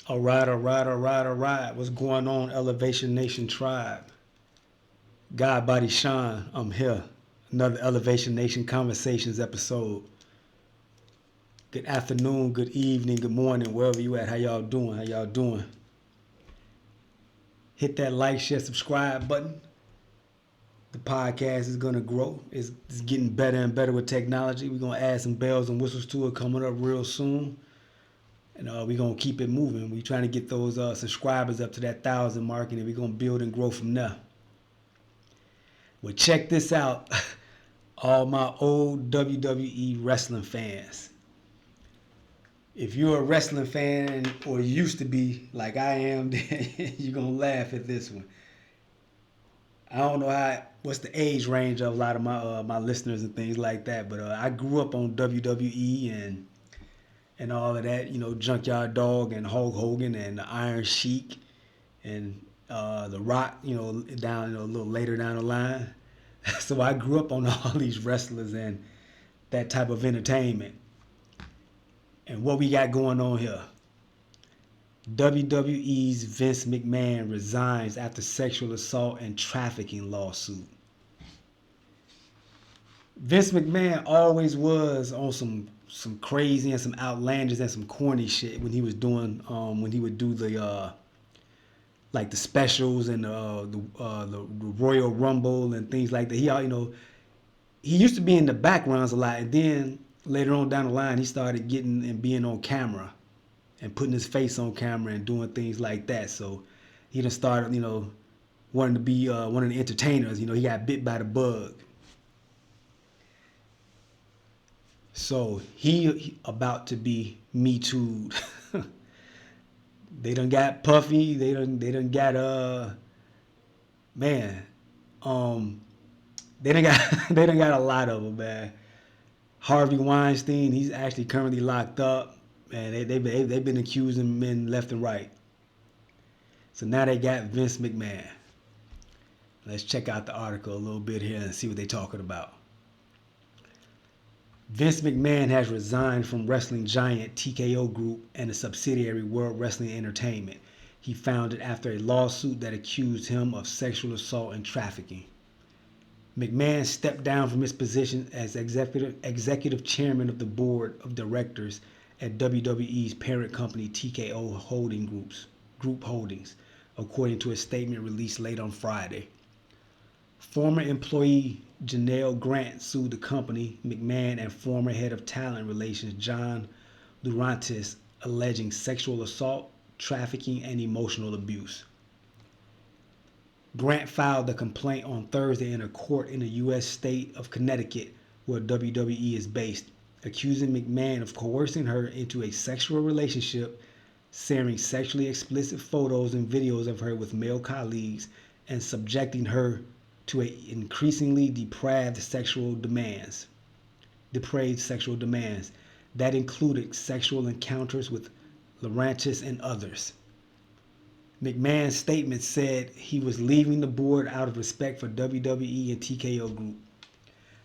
All right, all right, all right, all right. What's going on, Elevation Nation Tribe? God Body Sean, I'm here. Another Elevation Nation Conversations episode. Good afternoon, good evening, good morning, wherever you at. How y'all doing? How y'all doing? Hit that like, share, subscribe button. The podcast is gonna grow. It's getting better and better with technology. We're gonna add some bells and whistles to it coming up real soon. And we're gonna keep it moving. We're trying to get those subscribers up to that 1,000 mark, and then we're gonna build and grow from there. Well, check this out, all my old WWE wrestling fans. If you're a wrestling fan or used to be like I am, then you're gonna laugh at this one. I don't know what's the age range of a lot of my listeners and things like that, but I grew up on WWE and all of that. You know, Junkyard Dog and Hulk Hogan and the Iron Sheik and The Rock. Down a little later down the line. So I grew up on all these wrestlers and that type of entertainment. And what we got going on here. WWE's Vince McMahon resigns after sexual assault and trafficking lawsuit. Vince McMahon always was on some crazy and some outlandish and some corny shit when he was doing when he would do the like the specials and the Royal Rumble and things like that. He used to be in the backgrounds a lot, and then later on down the line, he started getting and being on camera and putting his face on camera and doing things like that. So he done started, wanting to be one of the entertainers. He got bit by the bug. So he about to be Me Too'd. They done got Puffy. They done got man. They done got they done got a lot of them, man. Harvey Weinstein, he's actually currently locked up, and they've been accusing men left and right. So now they got Vince McMahon. Let's check out the article a little bit here and see what they're talking about. Vince McMahon has resigned from wrestling giant TKO Group and a subsidiary World Wrestling Entertainment. He founded after a lawsuit that accused him of sexual assault and trafficking. McMahon stepped down from his position as executive chairman of the board of directors at WWE's parent company TKO Group Holdings, according to a statement released late on Friday. Former employee Janelle Grant sued the company, McMahon, and former head of talent relations John Lurantis, alleging sexual assault, trafficking, and emotional abuse. Grant filed the complaint on Thursday in a court in the U.S. state of Connecticut, where WWE is based, accusing McMahon of coercing her into a sexual relationship, sharing sexually explicit photos and videos of her with male colleagues, and subjecting her to increasingly depraved sexual demands that included sexual encounters with Lurantis and others. McMahon's statement said he was leaving the board out of respect for WWE and TKO Group.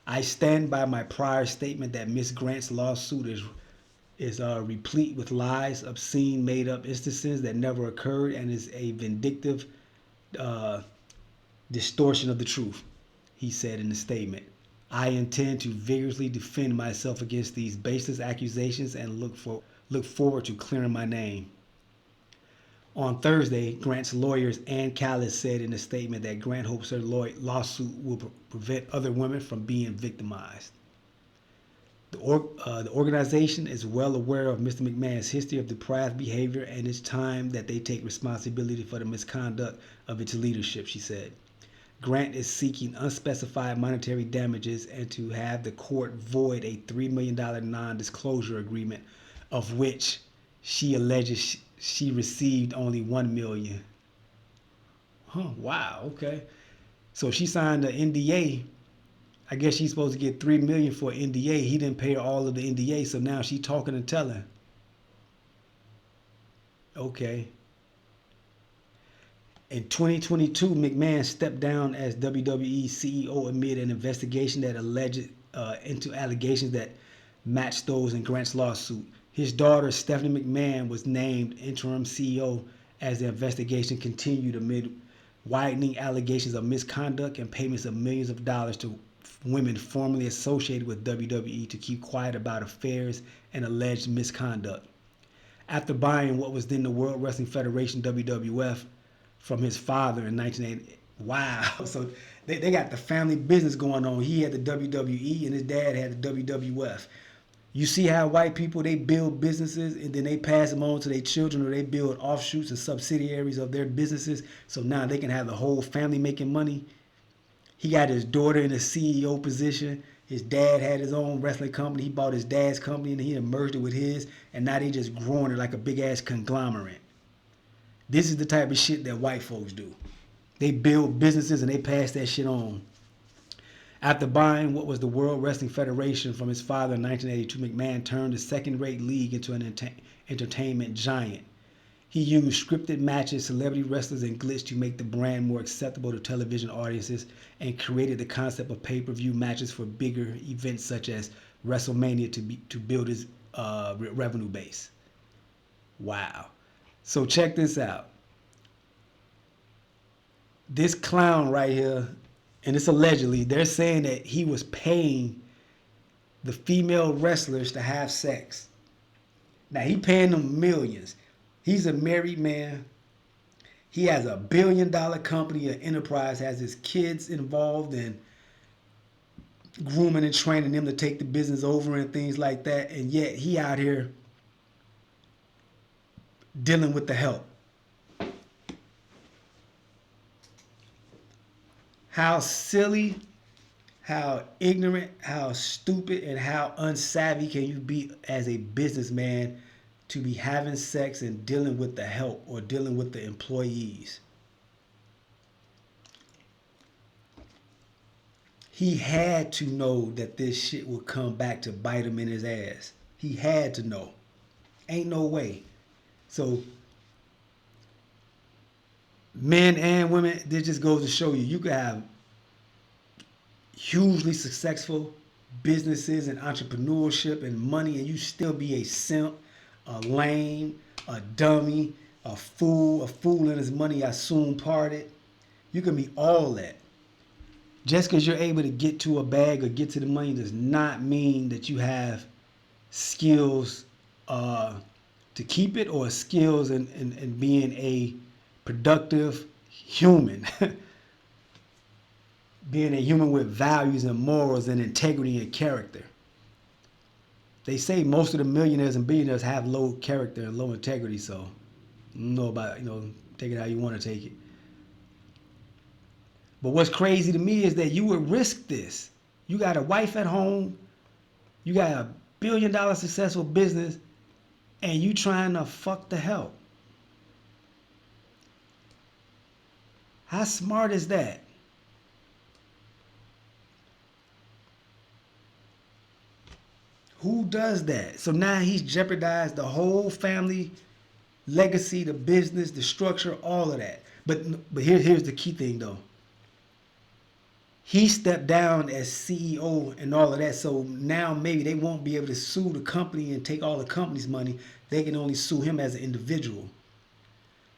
I stand by my prior statement that Ms. Grant's lawsuit is replete with lies, obscene, made-up instances that never occurred, and is a vindictive distortion of the truth, he said in the statement. I intend to vigorously defend myself against these baseless accusations and look forward to clearing my name. On Thursday, Grant's lawyers Ann Callis said in a statement that Grant hopes her lawsuit will prevent other women from being victimized. The organization is well aware of Mr. McMahon's history of depraved behavior, and it's time that they take responsibility for the misconduct of its leadership, she said. Grant is seeking unspecified monetary damages and to have the court void a $3 million non-disclosure agreement, of which she alleges she received only $1 million. Wow, okay. So she signed an NDA. I guess she's supposed to get $3 million for an NDA. He didn't pay her all of the NDA, so now she's talking and telling. Okay. In 2022, McMahon stepped down as WWE CEO amid an investigation that alleged into allegations that matched those in Grant's lawsuit. His daughter, Stephanie McMahon, was named interim CEO as the investigation continued amid widening allegations of misconduct and payments of millions of dollars to women formerly associated with WWE to keep quiet about affairs and alleged misconduct. After buying what was then the World Wrestling Federation, WWF, from his father in 1980. Wow. So they got the family business going on. He had the WWE and his dad had the WWF. You see how white people, they build businesses and then they pass them on to their children, or they build offshoots and subsidiaries of their businesses so now they can have the whole family making money. He got his daughter in a CEO position. His dad had his own wrestling company. He bought his dad's company and he merged it with his, and now they just growing it like a big ass conglomerate. This is the type of shit that white folks do. They build businesses and they pass that shit on. After buying what was the World Wrestling Federation from his father in 1982, McMahon turned the second-rate league into an entertainment giant. He used scripted matches, celebrity wrestlers, and glitz to make the brand more acceptable to television audiences, and created the concept of pay-per-view matches for bigger events such as WrestleMania to build his revenue base. Wow. So check this out. This clown right here, and it's allegedly, they're saying that he was paying the female wrestlers to have sex. Now, he paying them millions. He's a married man. He has a $1 billion company, an enterprise, has his kids involved in grooming and training them to take the business over and things like that. And yet he out here dealing with the help. How silly, how ignorant, how stupid, and how unsavvy can you be as a businessman to be having sex and dealing with the help or dealing with the employees? He had to know that this shit would come back to bite him in his ass. He had to know. Ain't no way. So, men and women, this just goes to show you, you can have hugely successful businesses and entrepreneurship and money, and you still be a simp, a lame, a dummy, a fool in his money I soon parted. You can be all that. Just because you're able to get to a bag or get to the money does not mean that you have skills to keep it, or skills in being a productive human. Being a human with values and morals and integrity and character. They say most of the millionaires and billionaires have low character and low integrity, so I don't know about, take it how you want to take it. But what's crazy to me is that you would risk this. You got a wife at home, you got a $1 billion successful business, and you trying to fuck the help. How smart is that? Who does that? So now he's jeopardized the whole family legacy, the business, the structure, all of that. But here's the key thing though. He stepped down as CEO and all of that. So now maybe they won't be able to sue the company and take all the company's money. They can only sue him as an individual,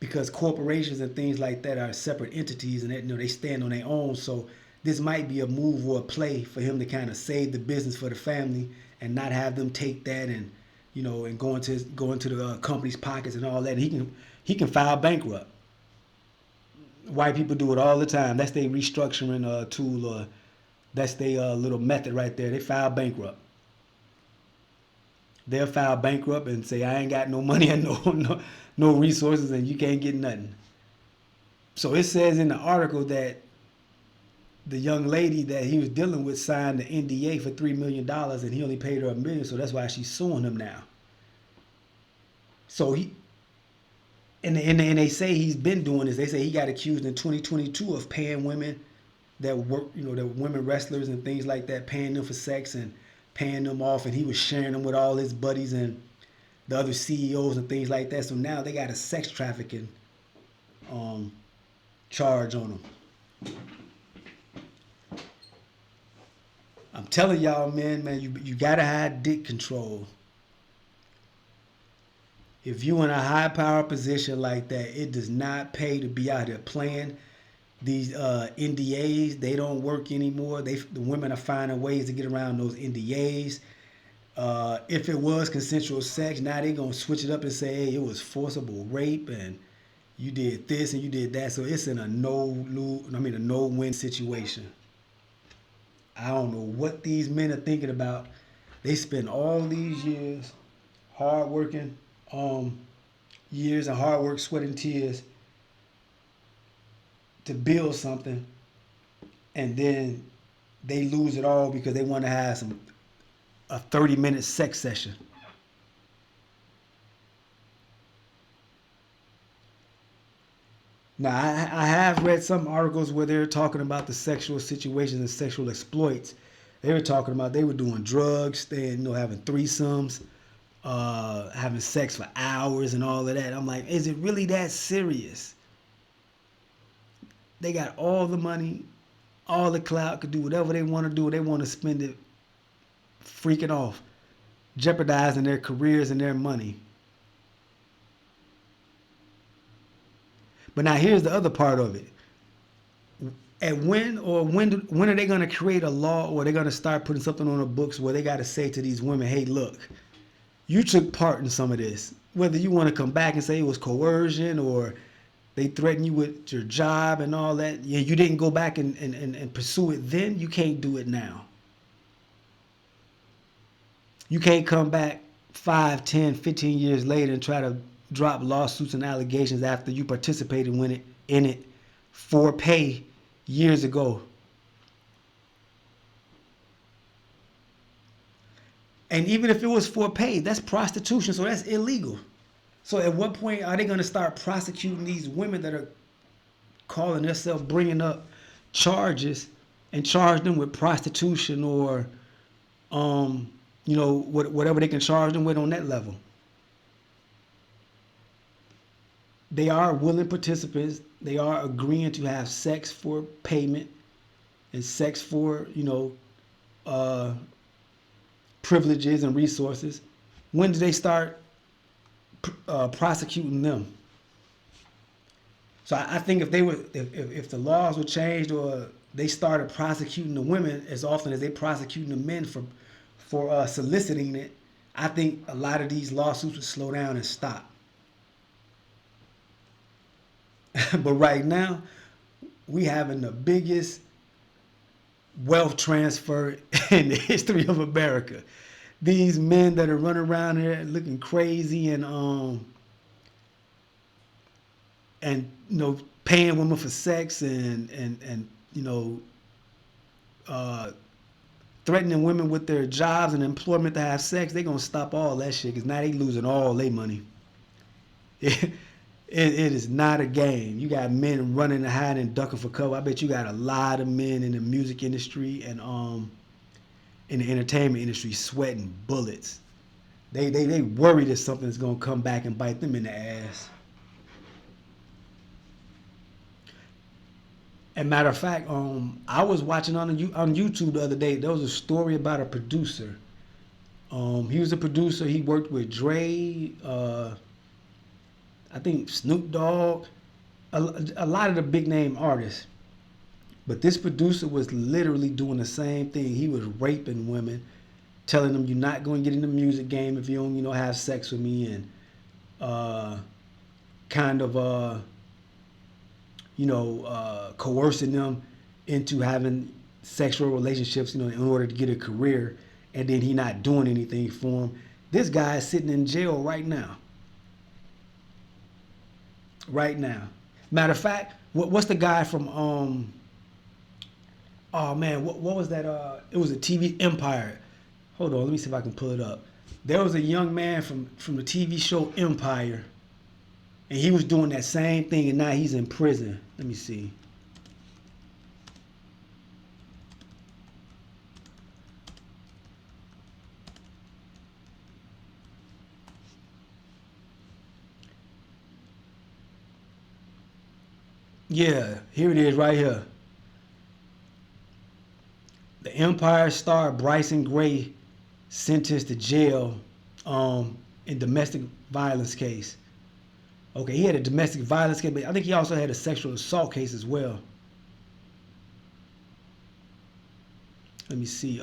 because corporations and things like that are separate entities, and they stand on their own. So this might be a move or a play for him to kind of save the business for the family and not have them take that and and go into the company's pockets and all that. And he can file bankrupt. White people do it all the time. That's their restructuring tool, or that's their little method right there. They file bankrupt. They'll file bankrupt and say, I ain't got no money and no resources, and you can't get nothing. So it says in the article that the young lady that he was dealing with signed the NDA for $3 million, and he only paid her $1 million, so that's why she's suing him now. So and they say he's been doing this. They say he got accused in 2022 of paying women that work, that women wrestlers and things like that, paying them for sex and paying them off, and he was sharing them with all his buddies and the other CEOs and things like that. So now they got a sex trafficking charge on them. I'm telling y'all, man, you gotta have dick control. If you in a high power position like that, it does not pay to be out here playing. These NDAs, they don't work anymore. The women are finding ways to get around those NDAs. If it was consensual sex, now they gonna switch it up and say, hey, it was forcible rape and you did this and you did that. So it's in a a no win situation. I don't know what these men are thinking about. They spend all these years, hard working, years of hard work, sweat and tears to build something, and then they lose it all because they want to have a 30-minute sex session. Now, I have read some articles where they're talking about the sexual situations and sexual exploits. They were talking about they were doing drugs, staying, having threesomes, having sex for hours and all of that. I'm like, is it really that serious? They got all the money, all the clout, could do whatever they want to do. They want to spend it freaking off, jeopardizing their careers and their money. But now here's the other part of it. And when are they going to create a law, or they're going to start putting something on the books where they got to say to these women, hey, look, you took part in some of this. Whether you want to come back and say it was coercion or they threatened you with your job and all that. Yeah, you didn't go back and pursue it then. You can't do it now. You can't come back 5, 10, 15 years later and try to drop lawsuits and allegations after you participated in it for pay years ago. And even if it was for pay, that's prostitution, so that's illegal. So at what point are they going to start prosecuting these women that are calling themselves, bringing up charges and charge them with prostitution or, whatever they can charge them with on that level? They are willing participants. They are agreeing to have sex for payment and sex for, privileges and resources. When do they start prosecuting them? So I think if the laws were changed or they started prosecuting the women as often as they prosecuting the men for soliciting it, I think a lot of these lawsuits would slow down and stop. But right now, we having the biggest wealth transfer in the history of America. These men that are running around here looking crazy and paying women for sex and threatening women with their jobs and employment to have sex, they're gonna stop all that shit because now they losing all their money. It is not a game. You got men running and hiding and ducking for cover. I bet you got a lot of men in the music industry and in the entertainment industry sweating bullets. They worry that something's gonna come back and bite them in the ass. And matter of fact, I was watching on YouTube the other day. There was a story about a producer. He was a producer. He worked with Dre. I think Snoop Dogg, a lot of the big name artists. But this producer was literally doing the same thing. He was raping women, telling them you're not going to get in the music game if you don't, have sex with me, and coercing them into having sexual relationships, in order to get a career, and then he not doing anything for them. This guy is sitting in jail right now. Right now. Matter of fact, what's the guy from oh man, what was that? It was a TV Empire. Hold on, let me see if I can pull it up. There was a young man from the TV show Empire, and he was doing that same thing, and now he's in prison. Let me see. Yeah, here it is right here. The Empire star Bryson Gray sentenced to jail in domestic violence case. Okay, he had a domestic violence case, but I think he also had a sexual assault case as well. Let me see.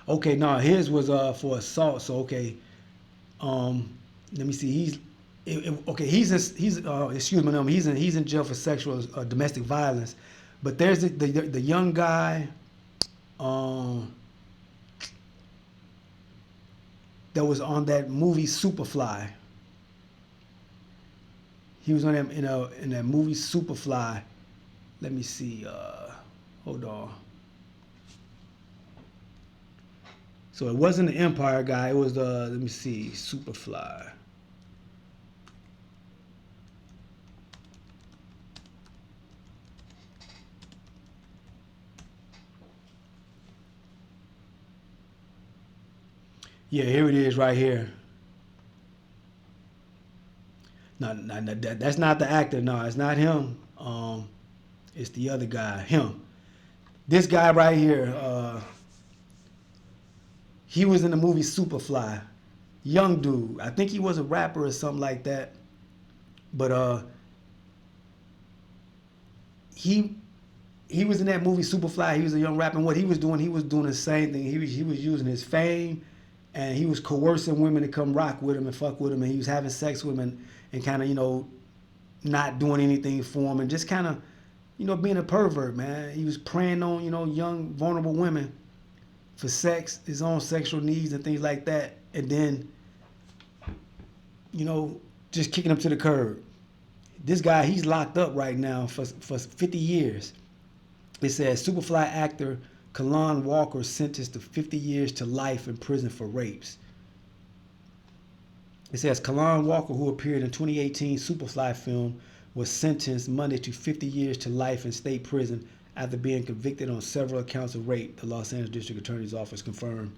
Okay, no, his was for assault. So okay, um, let me see. Okay. Excuse me, no, he's in jail for sexual domestic violence. But there's the young guy, um, that was on that movie Superfly. He was on that in that movie Superfly. Let me see. Hold on. So it wasn't the Empire guy. It was the, let me see, Superfly. Yeah, here it is right here. No, no, no, that's not the actor. No, it's not him. It's the other guy. Him. This guy right here. He was in the movie Superfly. Young dude. I think he was a rapper or something like that. But he he was in that movie Superfly. He was a young rapper. And what he was doing the same thing. He was using his fame, and he was coercing women to come rock with him and fuck with him, and he was having sex with them and kind of not doing anything for him and just kind of being a pervert, man. He was preying on young vulnerable women for sex, his own sexual needs and things like that, and then just kicking him to the curb. This guy, he's locked up right now for 50 years. It says Superfly actor Kalon Walker sentenced to 50 years to life in prison for rapes. It says Kalon Walker, who appeared in 2018 Superfly film, was sentenced Monday to 50 years to life in state prison after being convicted on several accounts of rape, the Los Angeles District Attorney's Office confirmed.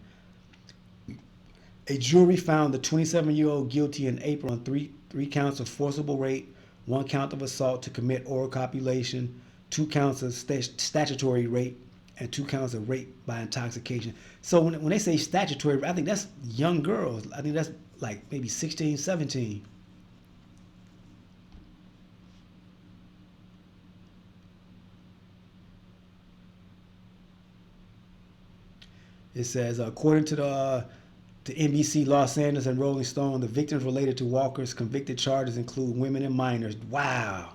A jury found the 27-year-old guilty in April on three counts of forcible rape, 1 count of assault to commit oral copulation, 2 counts of statutory rape, and 2 counts of rape by intoxication. So when they say statutory, I think that's young girls. I think that's like maybe 16, 17. It says, according to NBC Los Angeles and Rolling Stone, the victims related to Walker's convicted charges include women and minors. Wow.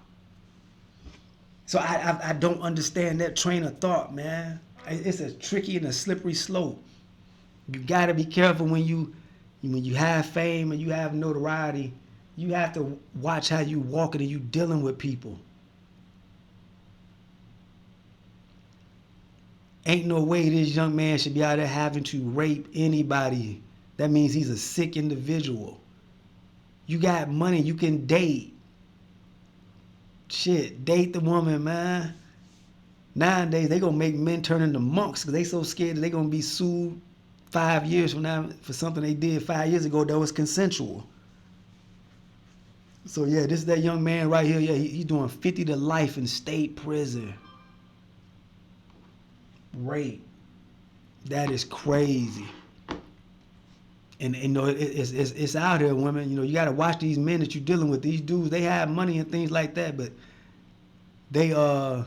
So I don't understand that train of thought, man. It's a tricky and a slippery slope. You got to be careful when you have fame and you have notoriety. You have to watch how you walking and you dealing with people. Ain't no way this young man should be out there having to rape anybody. That means he's a sick individual. You got money, you can date. Shit, date the woman, man. Nowadays, they gonna make men turn into monks because they so scared that they gonna be sued 5 years from now for something they did 5 years ago that was consensual. So yeah, this is that young man right here. Yeah, he's doing 50 to life in state prison. Rape. That is crazy. And it's out here, women. You got to watch these men that you're dealing with. These dudes, they have money and things like that, but they are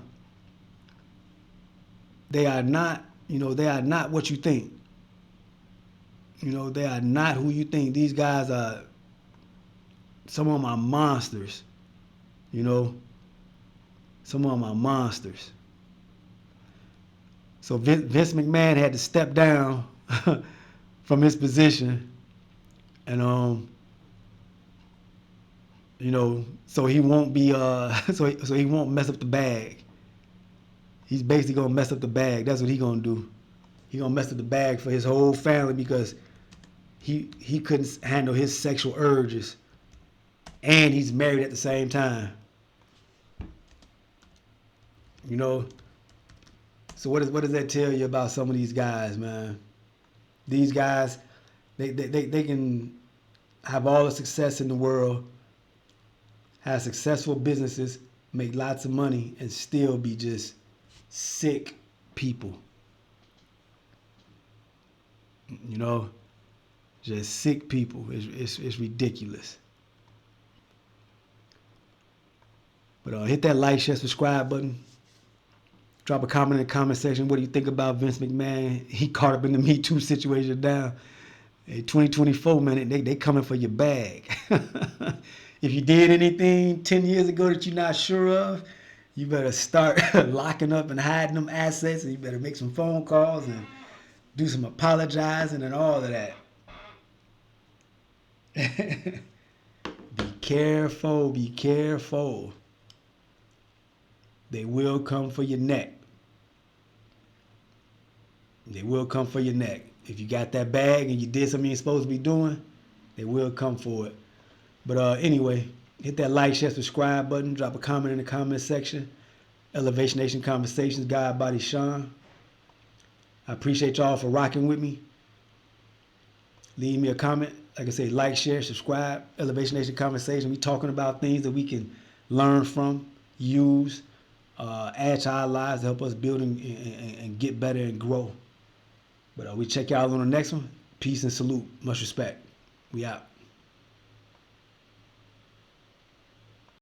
not, they are not what you think. They are not who you think. These guys are, some of them are monsters. Some of them are monsters. So Vince McMahon had to step down from his position, and so he won't be so he won't mess up the bag. He's basically gonna mess up the bag. That's what he gonna do. He gonna mess up the bag for his whole family because he couldn't handle his sexual urges, and he's married at the same time. So what does that tell you about some of these guys, man? These guys, they can have all the success in the world, have successful businesses, make lots of money, and still be just sick people. You know, just sick people. It's ridiculous. But hit that like, share, subscribe button. Drop a comment in the comment section. What do you think about Vince McMahon? He caught up in the Me Too situation down. Hey, 2024, man, they coming for your bag. If you did anything 10 years ago that you're not sure of, you better start locking up and hiding them assets, and you better make some phone calls and do some apologizing and all of that. Be careful, be careful. They will come for your neck. They will come for your neck. If you got that bag and you did something you're supposed to be doing, they will come for it. But anyway, hit that like, share, subscribe button. Drop a comment in the comment section. Elevation Nation Conversations, God Body Sean. I appreciate y'all for rocking with me. Leave me a comment. Like I say, like, share, subscribe. Elevation Nation Conversation. We talking about things that we can learn from, use, add to our lives to help us build and get better and grow. But we check y'all on the next one. Peace and salute. Much respect. We out.